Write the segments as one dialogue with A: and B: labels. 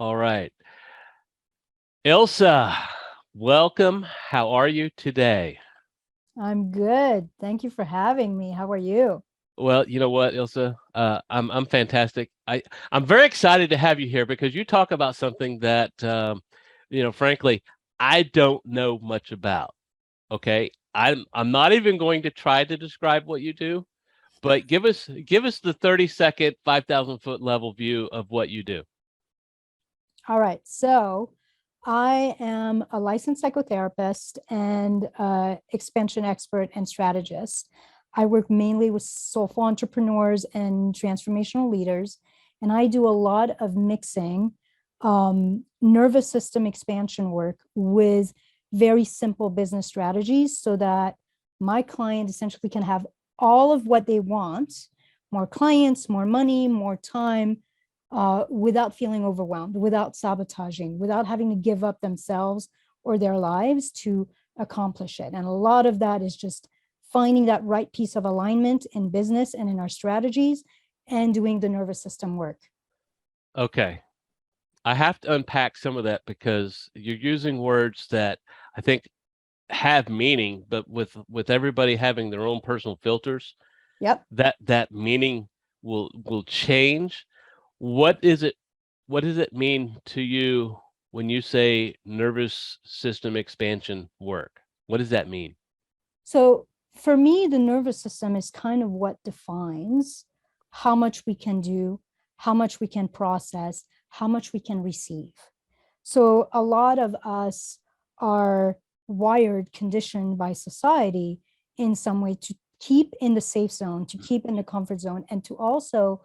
A: All right. Ilsa, welcome. How are you today?
B: I'm good. Thank you for having me. How are you?
A: Well, you know what, Ilsa? I'm fantastic. I'm very excited to have you here because you talk about something that frankly, I don't know much about. Okay. I'm not even going to try to describe what you do, but give us the 30-second, 5,000-foot level view of what you do.
B: All right. So, I am a licensed psychotherapist and expansion expert and strategist. I work mainly with soulful entrepreneurs and transformational leaders, and I do a lot of mixing nervous system expansion work with very simple business strategies so that my client essentially can have all of what they want: more clients, more money, more time, without feeling overwhelmed, without sabotaging, without having to give up themselves or their lives to accomplish it. And a lot of that is just finding that right piece of alignment in business and in our strategies and doing the nervous system work.
A: Okay. I have to unpack some of that because you're using words that I think have meaning, but with everybody having their own personal filters,
B: Yep.
A: that meaning will change. What is it what does it mean to you when you say nervous system expansion work? What does that mean?
B: So for me, the nervous system is kind of what defines how much we can do, how much we can process, how much we can receive. So a lot of us are wired, conditioned by society in some way to keep in the safe zone, to keep in the comfort zone, and to also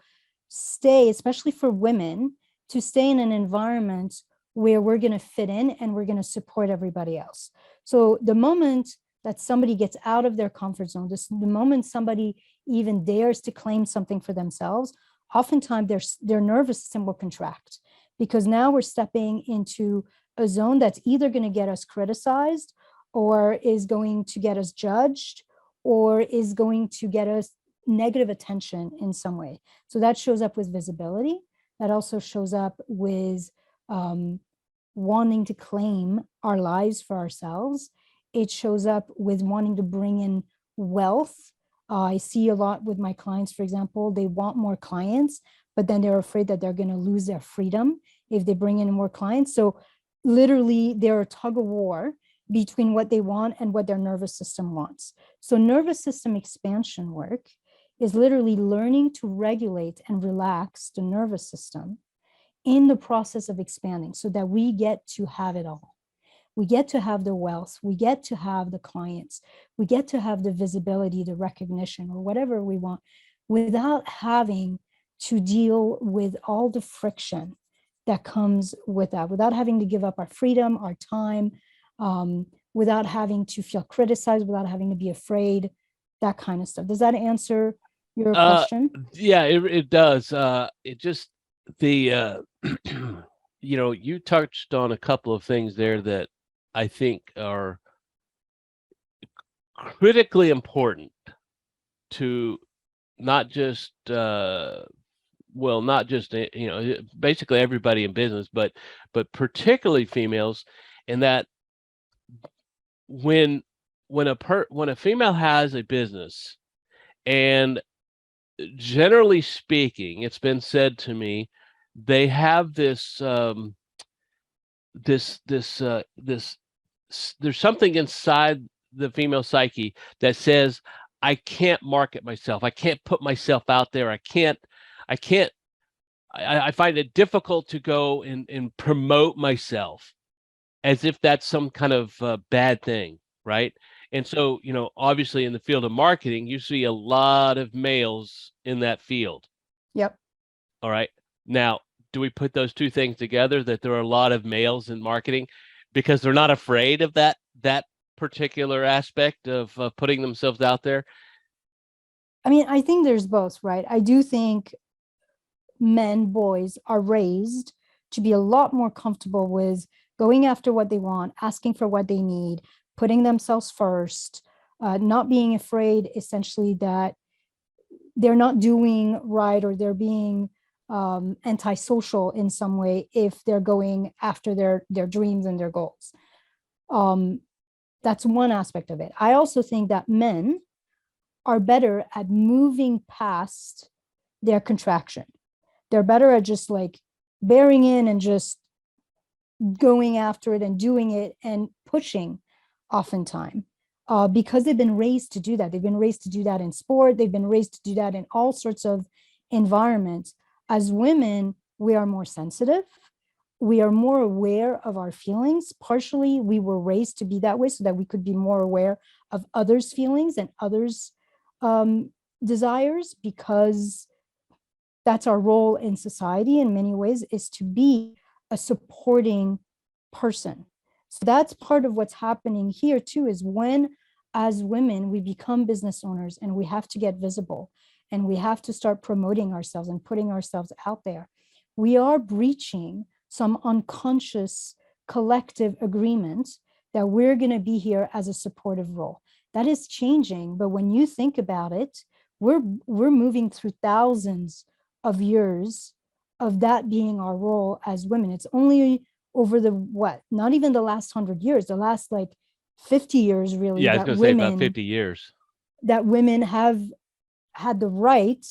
B: stay, especially for women, to stay in an environment where we're going to fit in and we're going to support everybody else. So the moment that somebody gets out of their comfort zone, the moment somebody even dares to claim something for themselves, oftentimes their nervous system will contract, because now we're stepping into a zone that's either going to get us criticized, or is going to get us judged, or is going to get us negative attention in some way. So that shows up with visibility. That also shows up with um, wanting to claim our lives for ourselves. It shows up with wanting to bring in wealth. I see a lot with my clients, for example, they want more clients, but then they're afraid that they're going to lose their freedom if they bring in more clients. So literally, they're a tug of war between what they want and what their nervous system wants. So nervous system expansion work is literally learning to regulate and relax the nervous system in the process of expanding so that we get to have it all. We get to have the wealth, we get to have the clients, we get to have the visibility, the recognition, or whatever we want, without having to deal with all the friction that comes with that, without having to give up our freedom, our time, without having to feel criticized, without having to be afraid, that kind of stuff. Does that answer your
A: Uh
B: question?
A: yeah, it does. It just the you touched on a couple of things there that I think are critically important to not just not just basically everybody in business, but particularly females, in that when when a female has a business, and generally speaking, it's been said to me, they have this there's something inside the female psyche that says, I can't market myself, I can't put myself out there, I can't I find it difficult to go and promote myself, as if that's some kind of bad thing, right? And so, obviously in the field of marketing, you see a lot of males in that field.
B: Yep.
A: All right. Now, do we put those two things together, that there are a lot of males in marketing because they're not afraid of that particular aspect of putting themselves out there?
B: I mean, I think there's both, right? I do think men, boys are raised to be a lot more comfortable with going after what they want, asking for what they need, putting themselves first, not being afraid essentially that they're not doing right, or they're being antisocial in some way if they're going after their dreams and their goals. That's one aspect of it. I also think that men are better at moving past their contraction. They're better at just like bearing in and just going after it and doing it and pushing oftentimes, because they've been raised to do that. They've been raised to do that in sport. They've been raised to do that in all sorts of environments. As women, we are more sensitive. We are more aware of our feelings. Partially, we were raised to be that way so that we could be more aware of others' feelings and others' desires, because that's our role in society in many ways, is to be a supporting person. So that's part of what's happening here too, is when as women we become business owners and we have to get visible and we have to start promoting ourselves and putting ourselves out there, we are breaching some unconscious collective agreement that we're going to be here as a supportive role. That is changing, but when you think about it, we're moving through thousands of years of that being our role as women. It's only over the not even the last 100 years, the last like 50 years really,
A: I was going to say about 50 years,
B: that women have had the right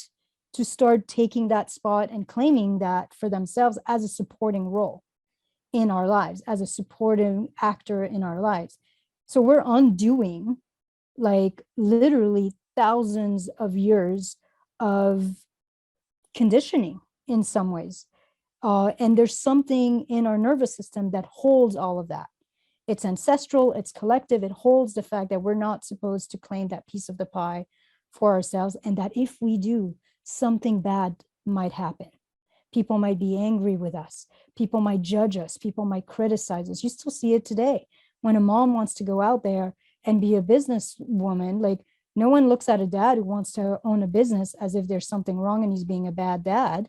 B: to start taking that spot and claiming that for themselves as a supporting role in our lives, as a supporting actor in our lives. So we're undoing like literally thousands of years of conditioning in some ways. And there's something in our nervous system that holds all of that. It's ancestral, it's collective, it holds the fact that we're not supposed to claim that piece of the pie for ourselves, and that if we do, something bad might happen. People might be angry with us. People might judge us. People might criticize us. You still see it today. When a mom wants to go out there and be a businesswoman, like no one looks at a dad who wants to own a business as if there's something wrong and he's being a bad dad.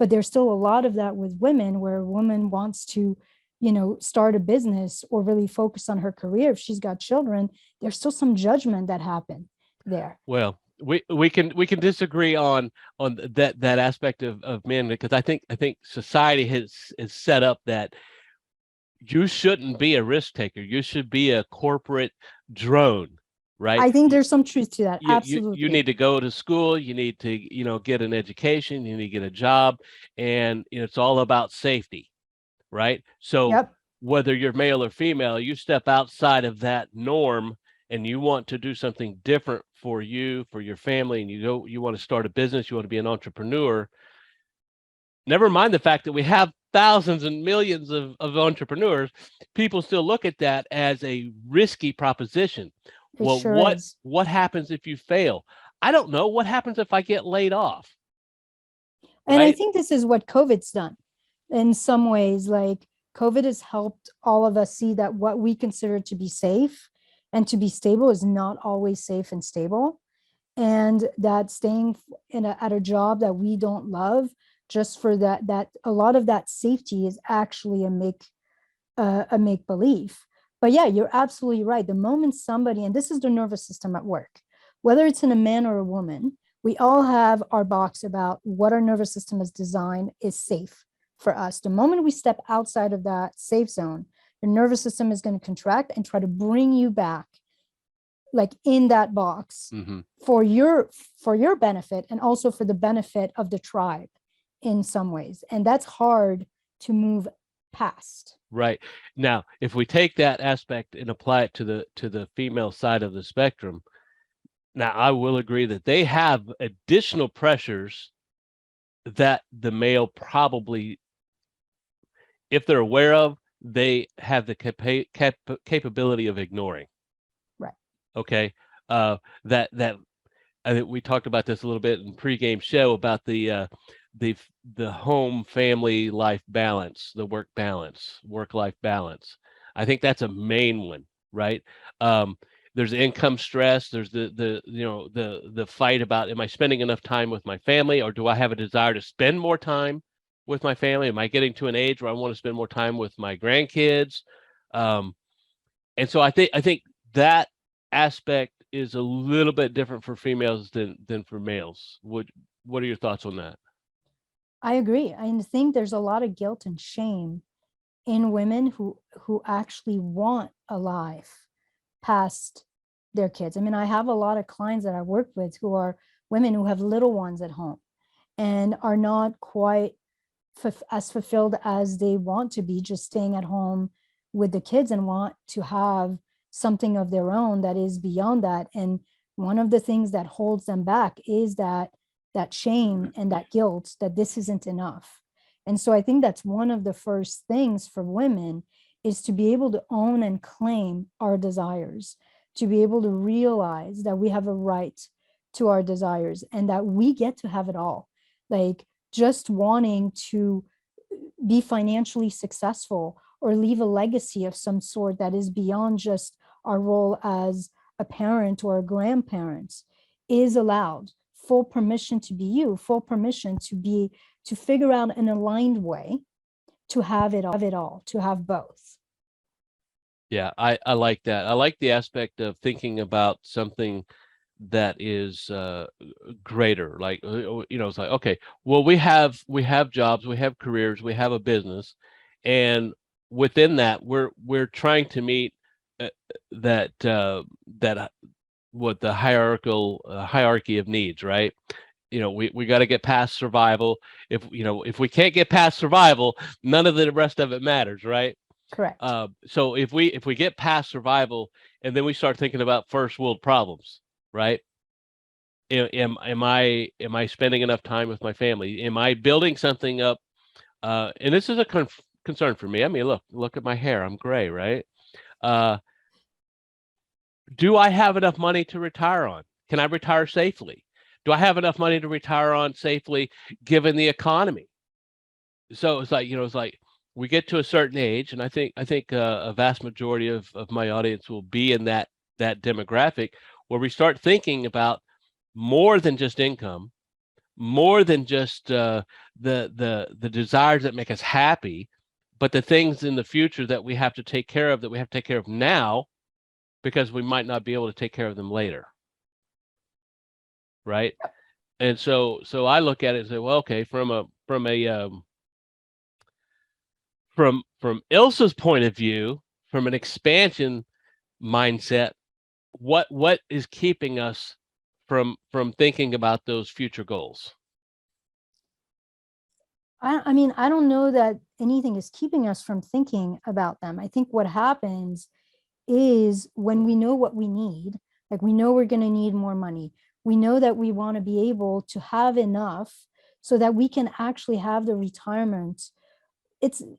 B: But there's still a lot of that with women, where a woman wants to, start a business or really focus on her career. If she's got children, there's still some judgment that happen there.
A: Well, we can disagree on that aspect of men, because I think society has set up that you shouldn't be a risk taker. You should be a corporate drone, right?
B: I think there's some truth to that. Absolutely.
A: You need to go to school. You need to, get an education. You need to get a job, and it's all about safety, right? So
B: yep.
A: Whether you're male or female, you step outside of that norm and you want to do something different for you, for your family, and you want to start a business, you want to be an entrepreneur. Never mind the fact that we have thousands and millions of entrepreneurs, people still look at that as a risky proposition. Well,
B: sure
A: what happens if you fail? I don't know. What happens if I get laid off?
B: And right? I think this is what COVID's done in some ways. Like COVID has helped all of us see that what we consider to be safe and to be stable is not always safe and stable. And that staying at a job that we don't love just for that a lot of that safety is actually a make believe. But yeah, you're absolutely right. The moment somebody, and this is the nervous system at work, whether it's in a man or a woman, we all have our box about what our nervous system is designed is safe for us. The moment we step outside of that safe zone, your nervous system is going to contract and try to bring you back like in that box for your benefit and also for the benefit of the tribe in some ways. And that's hard to move past.
A: Right. Now, if we take that aspect and apply it to the female side of the spectrum, now I will agree that they have additional pressures that the male probably, if they're aware of, they have the capability of ignoring.
B: Right.
A: Okay. That I think we talked about this a little bit in pregame show about the home family life balance, the work life balance. I think that's a main one, right? There's income stress. There's the fight about, am I spending enough time with my family, or do I have a desire to spend more time with my family? Am I getting to an age where I want to spend more time with my grandkids? And so I think that aspect is a little bit different for females than for males. What are your thoughts on that?
B: I agree. I think there's a lot of guilt and shame in women who actually want a life past their kids. I mean, I have a lot of clients that I work with who are women who have little ones at home and are not quite as fulfilled as they want to be, just staying at home with the kids, and want to have something of their own that is beyond that. And one of the things that holds them back is that shame and that guilt that this isn't enough. And so I think that's one of the first things for women, is to be able to own and claim our desires, to be able to realize that we have a right to our desires and that we get to have it all. Like, just wanting to be financially successful or leave a legacy of some sort that is beyond just our role as a parent or a grandparent is allowed. Full permission to be you, full permission to figure out an aligned way to have it all, to have both.
A: Yeah, I like that. I like the aspect of thinking about something that is greater. Like it's like, okay, well, we have jobs, we have careers, we have a business, and within that, we're trying to meet that what the hierarchy of needs, right? We got to get past survival. If we can't get past survival, none of the rest of it matters, right?
B: Correct.
A: So if we get past survival and then we start thinking about first world problems, right? Am I spending enough time with my family? Am I building something up? And this is a concern for me. I mean, look at my hair. I'm gray, right? Uh, do I have enough money to retire on? Can I retire safely? Do I have enough money to retire on safely given the economy? So it's like we get to a certain age, and I think a vast majority of my audience will be in that demographic where we start thinking about more than just income, more than just the desires that make us happy, but the things in the future that we have to take care of, that we have to take care of now, because we might not be able to take care of them later, right? And so I look at it and say, well, okay, from Ilsa's point of view, from an expansion mindset, what is keeping us from thinking about those future goals?
B: I mean, I don't know that anything is keeping us from thinking about them. I think what happens is when we know what we need, like we know we're going to need more money, we know that we want to be able to have enough so that we can actually have the retirement.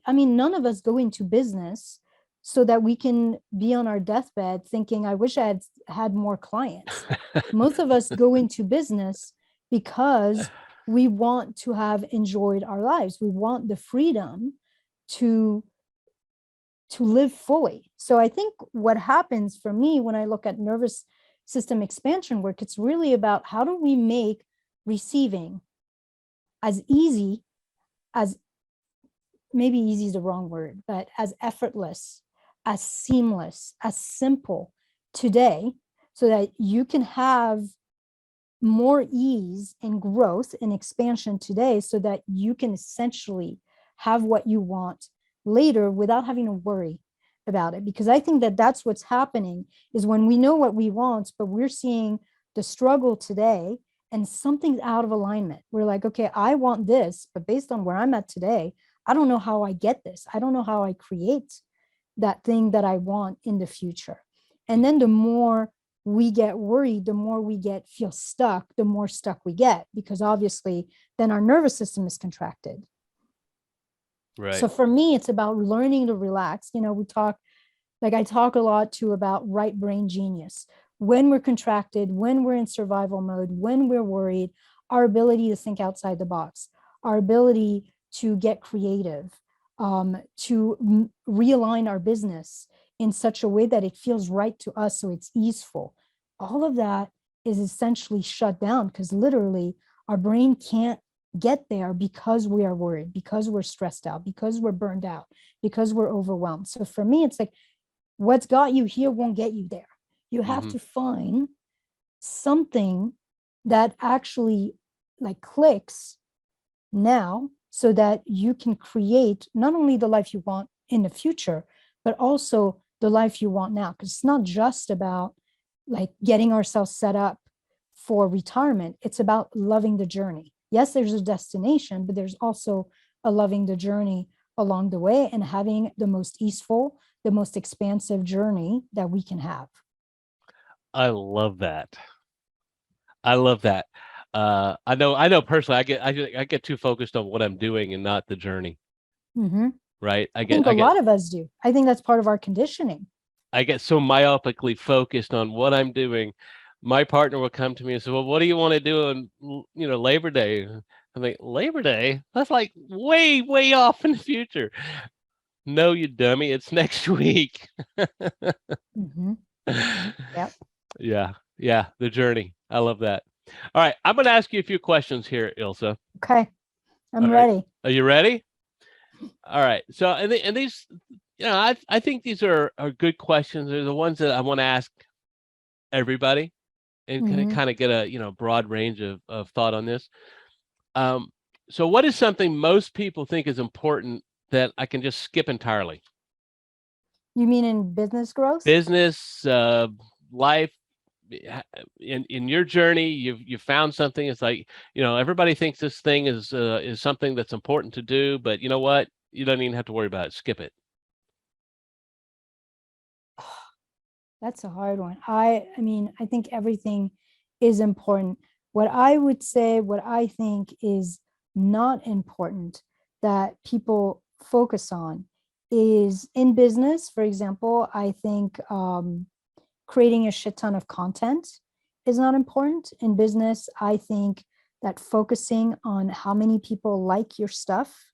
B: I mean, none of us go into business so that we can be on our deathbed thinking, I wish I had had more clients. Most of us go into business because we want to have enjoyed our lives. We want the freedom to live fully. So I think what happens for me when I look at nervous system expansion work, it's really about how do we make receiving as easy as, maybe easy is the wrong word, but as effortless, as seamless, as simple today, so that you can have more ease and growth and expansion today, so that you can essentially have what you want later without having to worry about it. Because I think that that's what's happening, is when we know what we want, but we're seeing the struggle today and something's out of alignment. We're like, okay, I want this, but based on where I'm at today, I don't know how I get this. I don't know how I create that thing that I want in the future. And then the more we get worried, the more we feel stuck, the more stuck we get, because obviously then our nervous system is contracted.
A: Right.
B: So for me, it's about learning to relax. I talk a lot too about right brain genius. When we're contracted, when we're in survival mode, when we're worried, our ability to think outside the box, our ability to get creative, to realign our business in such a way that it feels right to us, so it's easeful. All of that is essentially shut down, because literally our brain can't get there because we are worried, because we're stressed out, because we're burned out, because we're overwhelmed. So for me, it's like, what's got you here won't get you there. You have to find something that actually like clicks now so that you can create not only the life you want in the future, but also the life you want now. Because it's not just about like getting ourselves set up for retirement. It's about loving the journey. Yes, there's a destination, but there's also a loving the journey along the way and having the most easeful, the most expansive journey that we can have.
A: I love that. I love that. I know personally, I get too focused on what I'm doing and not the journey,
B: Mm-hmm.
A: right?
B: I think a lot of us do. I think that's part of our conditioning.
A: I get so myopically focused on what I'm doing. My partner will come to me and say, "Well, what do you want to do on, Labor Day?" I'm like, "Labor Day? That's like way, way off in the future." No, you dummy, it's next week.
B: Mm-hmm. Yep.
A: Yeah, the journey. I love that. All right, I'm going to ask you a few questions here, Ilsa.
B: Okay, I'm
A: All right.
B: ready.
A: Are you ready? All right. So, and these, I think these are good questions. They're the ones that I want to ask everybody, and
B: Mm-hmm.
A: kind of get a broad range of thought on this. So, what is something most people think is important that I can just skip entirely?
B: You mean in business growth?
A: Business, life. In your journey, you found something. It's like, everybody thinks this thing is something that's important to do, but you know what? You don't even have to worry about it. Skip it.
B: That's a hard one. I mean, I think everything is important. What I would say, what I think is not important that people focus on is in business, for example, I think creating a shit ton of content is not important. In business, I think that focusing on how many people like your stuff,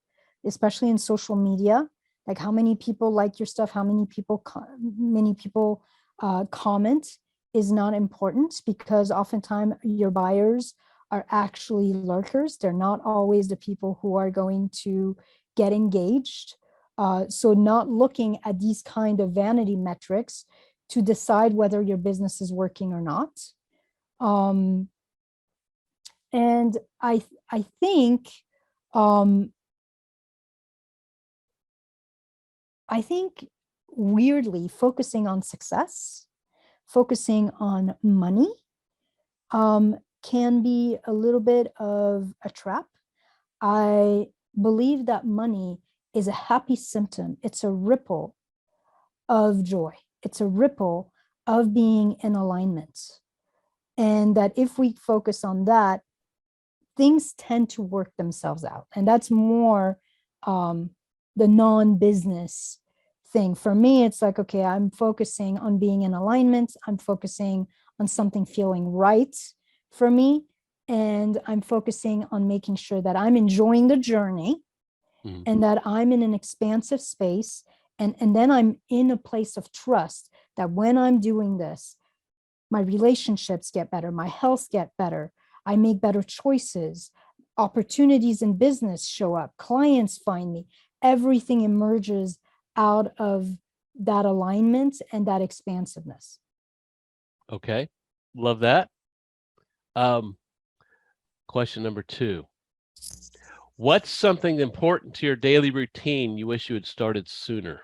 B: especially in social media, like how many people like your stuff, how many people comment is not important, because oftentimes your buyers are actually lurkers. They're not always the people who are going to get engaged. So not looking at these kind of vanity metrics to decide whether your business is working or not. And I think weirdly focusing on success, focusing on money, can be a little bit of a trap. I believe that money is a happy symptom. It's a ripple of joy. It's a ripple of being in alignment. And that if we focus on that, things tend to work themselves out. And that's more the non-business thing. For me, it's like, okay, I'm focusing on being in alignment. I'm focusing on something feeling right for me. And I'm focusing on making sure that I'm enjoying the journey, mm-hmm. and that I'm in an expansive space. And then I'm in a place of trust that when I'm doing this, my relationships get better, my health get better, I make better choices, opportunities in business show up, clients find me, everything emerges out of that alignment and that expansiveness.
A: Okay, love that. Question number 2. What's something important to your daily routine you wish you had started sooner?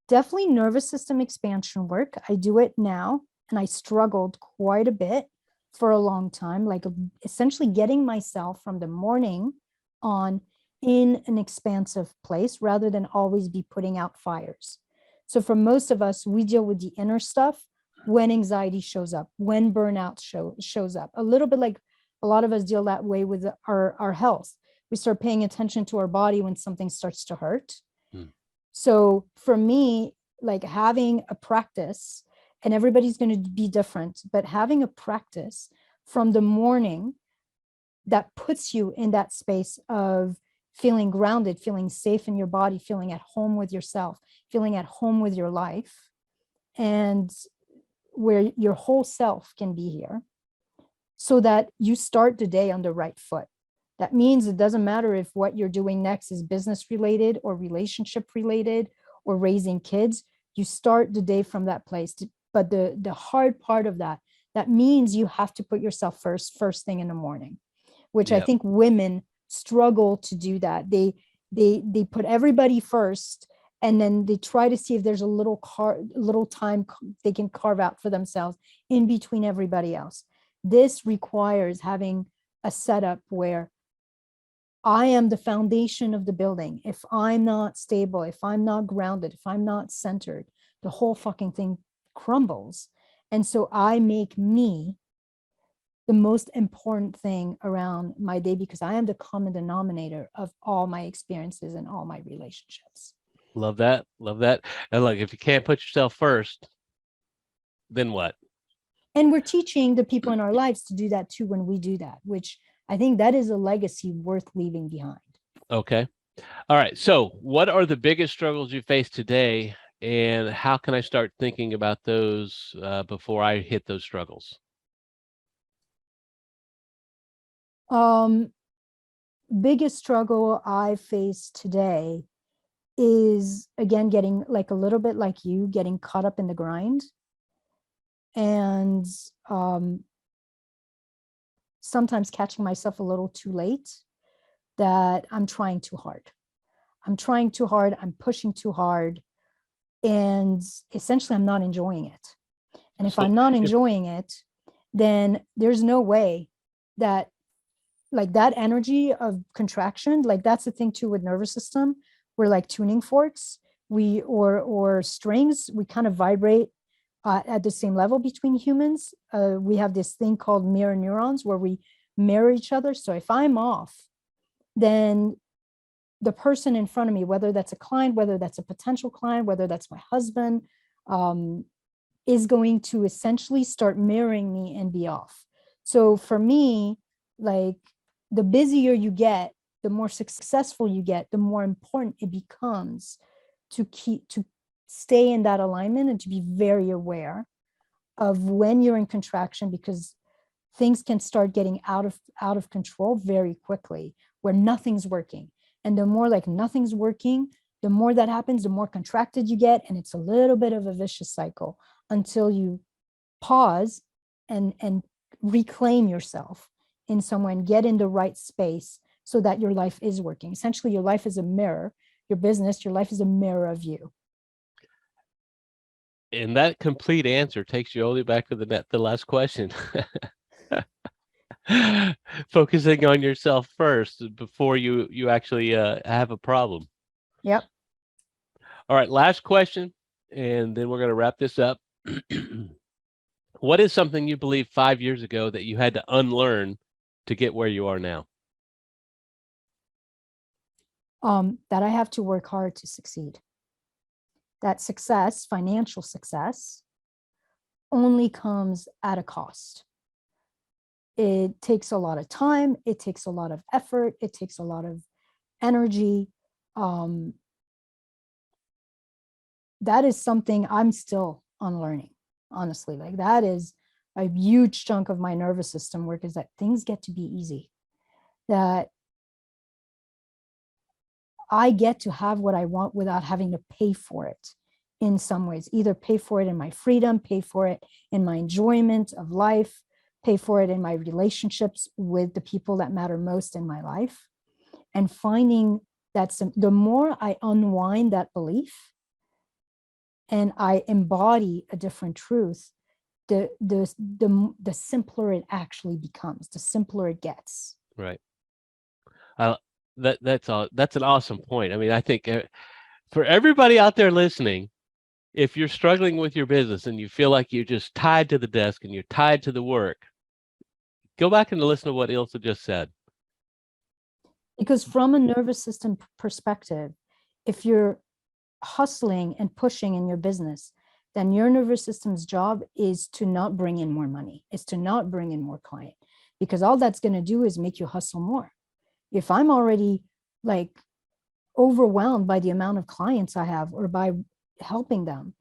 B: Definitely nervous system expansion work. I do it now, and I struggled quite a bit for a long time, like essentially getting myself from the morning on in an expansive place rather than always be putting out fires. So for most of us, we deal with the inner stuff when anxiety shows up, when burnout shows up. A little bit like a lot of us deal that way with our health. We start paying attention to our body when something starts to hurt. So for me, like having a practice, and everybody's going to be different, but having a practice from the morning that puts you in that space of feeling grounded, feeling safe in your body, feeling at home with yourself, feeling at home with your life, and where your whole self can be here, so that you start the day on the right foot. That means it doesn't matter if what you're doing next is business related or relationship related or raising kids. You start the day from that place. But the hard part of that that means you have to put yourself first thing in the morning, which I
A: Yep.
B: think women struggle to do that. They put everybody first, and then they try to see if there's a little time they can carve out for themselves in between everybody else. This requires having a setup where I am the foundation of the building. If I'm not stable, if I'm not grounded, if I'm not centered, the whole fucking thing crumbles. And so I make me the most important thing around my day, because I am the common denominator of all my experiences and all my relationships.
A: Love that. Love that. And look, if you can't put yourself first, then what?
B: And we're teaching the people in our lives to do that too when we do that, which I think that is a legacy worth leaving behind.
A: Okay. All right. So, what are the biggest struggles you face today, and how can I start thinking about those before I hit those struggles?
B: Biggest struggle I face today is, again, getting like a little bit like you, getting caught up in the grind, and sometimes catching myself a little too late, that I'm trying too hard. I'm trying too hard. I'm pushing too hard. And essentially, I'm not enjoying it. And if
A: So,
B: I'm not
A: if,
B: enjoying it, then there's no way that, like, that energy of contraction, like that's the thing too with nervous system. We're like tuning forks, or strings. We kind of vibrate at the same level between humans. We have this thing called mirror neurons where we mirror each other. So if I'm off, then the person in front of me, whether that's a client, whether that's a potential client, whether that's my husband, is going to essentially start mirroring me and be off. So for me, like, the busier you get, the more successful you get, the more important it becomes to stay in that alignment and to be very aware of when you're in contraction, because things can start getting out of control very quickly, where nothing's working. And the more like nothing's working, the more that happens, the more contracted you get. And it's a little bit of a vicious cycle until you pause and reclaim yourself in someone, get in the right space so that your life is working. Essentially, your life is a mirror. Your business, your life is a mirror of you.
A: and that complete answer takes you only back to the last question. Focusing on yourself first before you actually have a problem.
B: Yep.
A: All right, last question, and then we're going to wrap this up. What is something you believed 5 years ago that you had to unlearn to get where you are now?
B: That I have to work hard to succeed. That success, financial success, only comes at a cost. It takes a lot of time. It takes a lot of effort. It takes a lot of energy. That is something I'm still unlearning, honestly. Like, that is a huge chunk of my nervous system work, is that things get to be easy, that I get to have what I want without having to pay for it in some ways, either pay for it in my freedom, pay for it in my enjoyment of life, pay for it in my relationships with the people that matter most in my life. And finding that the more I unwind that belief and I embody a different truth, the simpler it actually becomes, the simpler it gets.
A: Right. That's an awesome point. I mean, I think for everybody out there listening, if you're struggling with your business and you feel like you're just tied to the desk and you're tied to the work, go back and listen to what Ilsa just said.
B: Because from a nervous system perspective, if you're hustling and pushing in your business, then your nervous system's job is to not bring in more money, is to not bring in more client, because all that's going to do is make you hustle more. If I'm already like overwhelmed by the amount of clients I have or by helping them,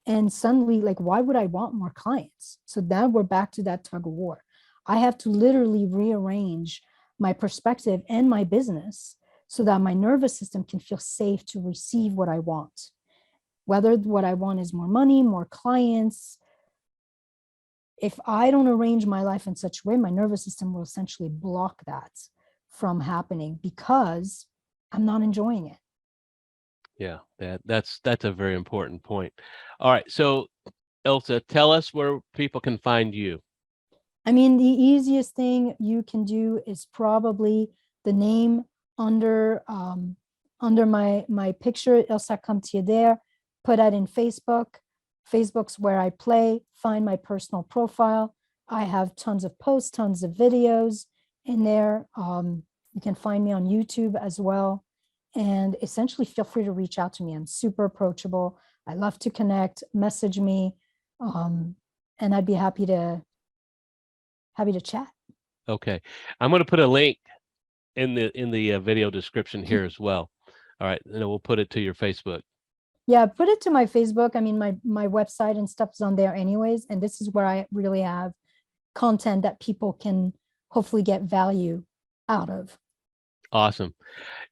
B: and suddenly, like, why would I want more clients? So now we're back to that tug of war. I have to literally rearrange my perspective and my business so that my nervous system can feel safe to receive what I want. Whether what I want is more money, more clients, if I don't arrange my life in such a way, my nervous system will essentially block that from happening because I'm not enjoying it.
A: Yeah, that's a very important point. All right, so Ilsa, tell us where people can find you.
B: I mean, the easiest thing you can do is probably the name under under my picture, Ilsa Comte Adair. Put that in Facebook. Facebook's where I play. Find my personal profile. I have tons of posts, tons of videos in there. You can find me on YouTube as well. And essentially, feel free to reach out to me. I'm super approachable. I love to connect. Message me, and I'd be happy to chat.
A: Okay, I'm going to put a link in the video description here as well. All right, and then we'll put it to your Facebook.
B: Yeah, put it to my Facebook. I mean, my website and stuff is on there anyways, and this is where I really have content that people can hopefully get value out of.
A: Awesome.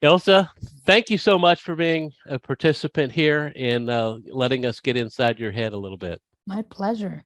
A: Ilsa, thank you so much for being a participant here and letting us get inside your head a little bit.
B: My pleasure.